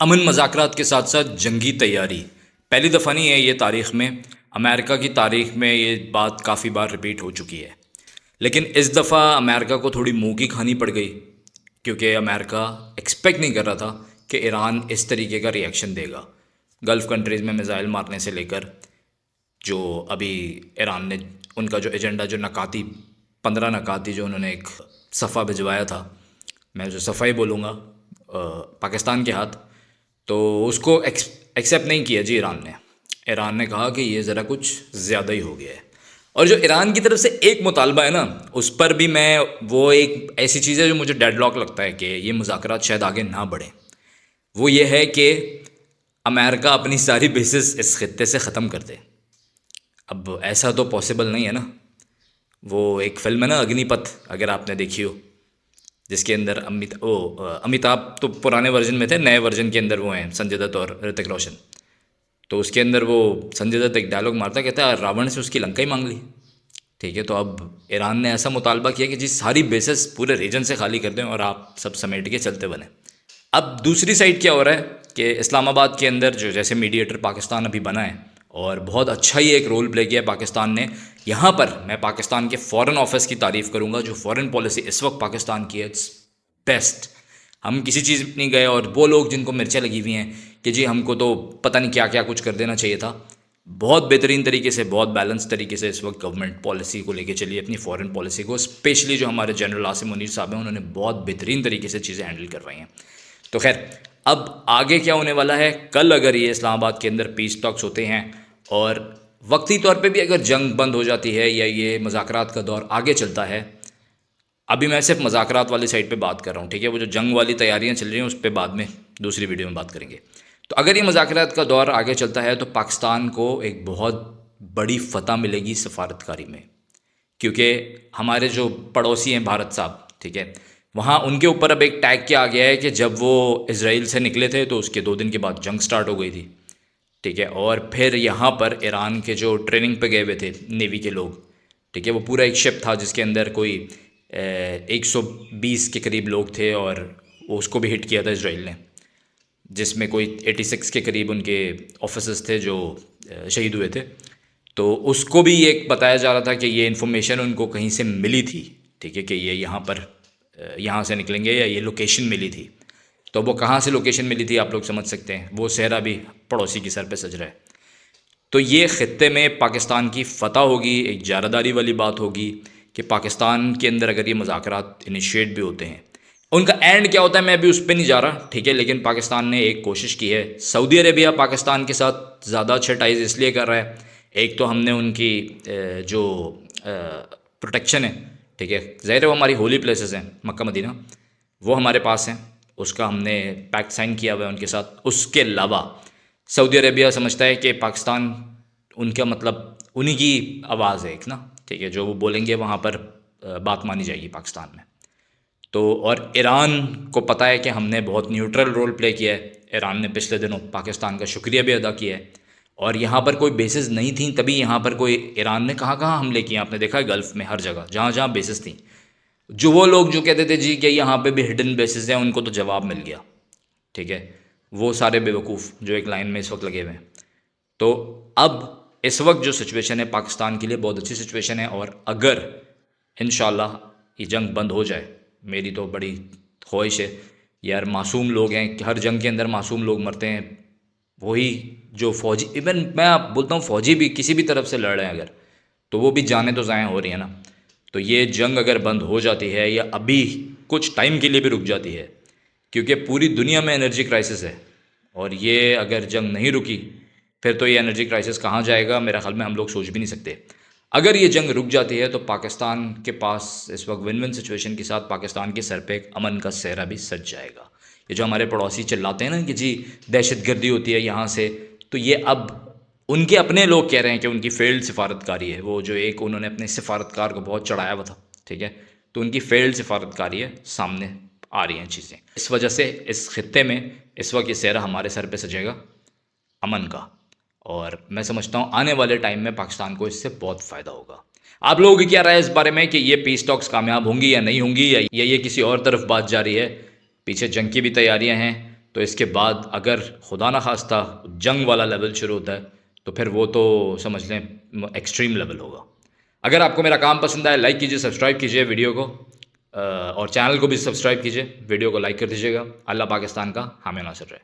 अमन मज़ाकरात के साथ साथ जंगी तैयारी पहली दफ़ा नहीं है ये तारीख़ में। अमेरिका की तारीख़ में ये बात काफ़ी बार रिपीट हो चुकी है, लेकिन इस दफ़ा अमेरिका को थोड़ी मुँह की खानी पड़ गई, क्योंकि अमेरिका एक्सपेक्ट नहीं कर रहा था कि ईरान इस तरीके का रिएक्शन देगा। गल्फ़ कंट्रीज़ में मिज़ाइल मारने से लेकर जो अभी ईरान ने उनका जो एजेंडा, जो नकाती 15 नकाती जो उन्होंने एक सफ़ा भिजवाया था, मैं जो सफ़ा ही बोलूँगा, पाकिस्तान के हाथ, तो उसको एक्सेप्ट नहीं किया जी ईरान ने। ईरान ने कहा कि ये ज़रा कुछ ज़्यादा ही हो गया है। और जो ईरान की तरफ से एक मुतालबा है ना, उस पर भी मैं, वो एक ऐसी चीज़ है जो मुझे डेडलॉक लगता है कि ये मुज़ाकरात शायद आगे ना बढ़ें। वो ये है कि अमेरिका अपनी सारी बेसिस इस खत्ते से ख़त्म कर दे। अब ऐसा तो पॉसिबल नहीं है ना। वो एक फ़िल्म है ना, अग्निपथ, अगर आपने देखी हो, जिसके अंदर अमिताभ तो पुराने वर्जन में थे, नए वर्जन के अंदर वो हैं संजय दत्त और ऋतिक रोशन। तो उसके अंदर वो संजय दत्त एक डायलॉग मारता, कहता है रावण से उसकी लंका ही मांग ली। ठीक है, तो अब ईरान ने ऐसा मुतालबा किया कि जी सारी बेसेस पूरे रीजन से खाली कर दें और आप सब समेट के चलते बने। अब दूसरी साइड क्या हो रहा है कि इस्लामाबाद के अंदर जो जैसे मीडिएटर पाकिस्तान अभी बना है, और बहुत अच्छा ही एक रोल प्ले किया है पाकिस्तान ने। यहाँ पर मैं पाकिस्तान के फ़ॉरेन ऑफिस की तारीफ़ करूँगा। जो फ़ॉरेन पॉलिसी इस वक्त पाकिस्तान की है, इट्स बेस्ट। हम किसी चीज़ नहीं गए, और वो लोग जिनको मिर्चें लगी हुई हैं कि जी हमको तो पता नहीं क्या क्या कुछ कर देना चाहिए था, बहुत बेहतरीन तरीके से, बहुत बैलेंस तरीके से इस वक्त गवर्नमेंट पॉलिसी को लेके चली, अपनी फ़ॉरेन पॉलिसी को। स्पेशली जो हमारे जनरल आसिम मुनीर साहब हैं, उन्होंने बहुत बेहतरीन तरीके से चीज़ें हैंडल करवाई हैं। तो खैर, अब आगे क्या होने वाला है, कल अगर ये इस्लामाबाद के अंदर पीस टॉक्स होते हैं और वक्ती तौर पे भी अगर जंग बंद हो जाती है या ये मुज़ाकरात का दौर आगे चलता है, अभी मैं सिर्फ मुज़ाकरात वाली साइड पे बात कर रहा हूँ, ठीक है, वो जो जंग वाली तैयारियाँ चल रही हैं उस पर बाद में दूसरी वीडियो में बात करेंगे। तो अगर ये मुज़ाकरात का दौर आगे चलता है तो पाकिस्तान को एक बहुत बड़ी फ़तह मिलेगी सफारतकारी में, क्योंकि हमारे जो पड़ोसी हैं भारत साहब, ठीक है, वहाँ उनके ऊपर अब एक टैग क्या आ गया है कि जब वो इसराइल से निकले थे तो उसके 2 दिन के बाद जंग स्टार्ट हो गई थी। ठीक है, और फिर यहाँ पर ईरान के जो ट्रेनिंग पे गए हुए थे नेवी के लोग, ठीक है, वो पूरा एक शिप था जिसके अंदर कोई 120 के करीब लोग थे, और उसको भी हिट किया था इसराइल ने, जिसमें कोई 86 के करीब उनके ऑफिसर्स थे जो शहीद हुए थे। तो उसको भी ये बताया जा रहा था कि ये इन्फॉर्मेशन उनको कहीं से मिली थी, ठीक है, कि ये यहाँ पर यहाँ से निकलेंगे, या ये लोकेशन मिली थी। तो वो कहाँ से लोकेशन मिली थी आप लोग समझ सकते हैं, वो सेहरा भी पड़ोसी की सर पे सज रहा है। तो ये ख़त्ते में पाकिस्तान की फ़तह होगी, एक जारदारी वाली बात होगी कि पाकिस्तान के अंदर अगर ये मुज़ाकरात इनिशिएट भी होते हैं, उनका एंड क्या होता है मैं अभी उस पर नहीं जा रहा, ठीक है, लेकिन पाकिस्तान ने एक कोशिश की है। सऊदी अरेबिया पाकिस्तान के साथ ज़्यादा अच्छे टाइज इसलिए कर रहा है, एक तो हमने उनकी जो प्रोटेक्शन है, ठीक है, ज़ाहिर है वो हमारी होली प्लेसेस हैं, मक्का मदीना, वो हमारे पास हैं, उसका हमने पैक्ट साइन किया हुआ है उनके साथ। उसके अलावा सऊदी अरेबिया समझता है कि पाकिस्तान उनका मतलब उन्हीं की आवाज़ है एक ना, ठीक है, जो वो बोलेंगे वहाँ पर बात मानी जाएगी पाकिस्तान में। तो और ईरान को पता है कि हमने बहुत न्यूट्रल रोल प्ले किया है। ईरान ने पिछले दिनों पाकिस्तान का शुक्रिया भी अदा किया है, और यहाँ पर कोई बेसिस नहीं थी तभी यहाँ पर कोई, ईरान ने कहाँ कहाँ हमले किए आपने देखा है, गल्फ़ में हर जगह जहाँ जहाँ बेसिस थी। जो वो लोग जो कहते थे जी कि यहाँ पे भी हिडन बेसिस हैं, उनको तो जवाब मिल गया, ठीक है, वो सारे बेवकूफ़ जो एक लाइन में इस वक्त लगे हुए हैं। तो अब इस वक्त जो सिचुएशन है पाकिस्तान के लिए बहुत अच्छी सिचुएशन है, और अगर इंशाल्लाह ये जंग बंद हो जाए, मेरी तो बड़ी ख्वाहिश है यार। मासूम लोग हैं, हर जंग के अंदर मासूम लोग मरते हैं। वही जो फ़ौजी, इवन मैं आप बोलता हूँ फ़ौजी भी किसी भी तरफ से लड़ रहे हैं अगर, तो वो भी जाने तो ज़ाया हो रही है ना। तो ये जंग अगर बंद हो जाती है, या अभी कुछ टाइम के लिए भी रुक जाती है, क्योंकि पूरी दुनिया में एनर्जी क्राइसिस है, और ये अगर जंग नहीं रुकी फिर तो ये एनर्जी क्राइसिस कहाँ जाएगा, मेरा ख्याल में हम लोग सोच भी नहीं सकते। अगर ये जंग रुक जाती है तो पाकिस्तान के पास इस वक्त विन विन सिचुएशन के साथ पाकिस्तान के सर पे एक अमन का सेहरा भी सज जाएगा। ये जो हमारे पड़ोसी चिल्लाते हैं ना कि जी दहशतगर्दी होती है यहाँ से, तो ये अब उनके अपने लोग कह रहे हैं कि उनकी फेल्ड सिफारतकारी है। वो जो एक उन्होंने अपने सिफारतकार को बहुत चढ़ाया हुआ था, ठीक है, तो उनकी फेल्ड सिफारतकारी है, सामने आ रही हैं चीज़ें। इस वजह से इस खत्ते में इस वक्त ये सेहरा हमारे सर पे सजेगा अमन का, और मैं समझता हूँ आने वाले टाइम में पाकिस्तान को इससे बहुत फ़ायदा होगा। आप लोगों की क्या राय है इस बारे में कि ये पीस टॉक्स कामयाब होंगी या नहीं होंगी, या ये किसी और तरफ बात जा रही है, पीछे जंग की भी तैयारियां हैं, तो इसके बाद अगर खुदा न खास्ता जंग वाला लेवल शुरू होता है तो फिर वो तो समझ लें एक्सट्रीम लेवल होगा। अगर आपको मेरा काम पसंद आए, लाइक कीजिए, सब्सक्राइब कीजिए वीडियो को, और चैनल को भी सब्सक्राइब कीजिए, वीडियो को लाइक कर दीजिएगा। अल्लाह पाकिस्तान का हामी नासिर रहे।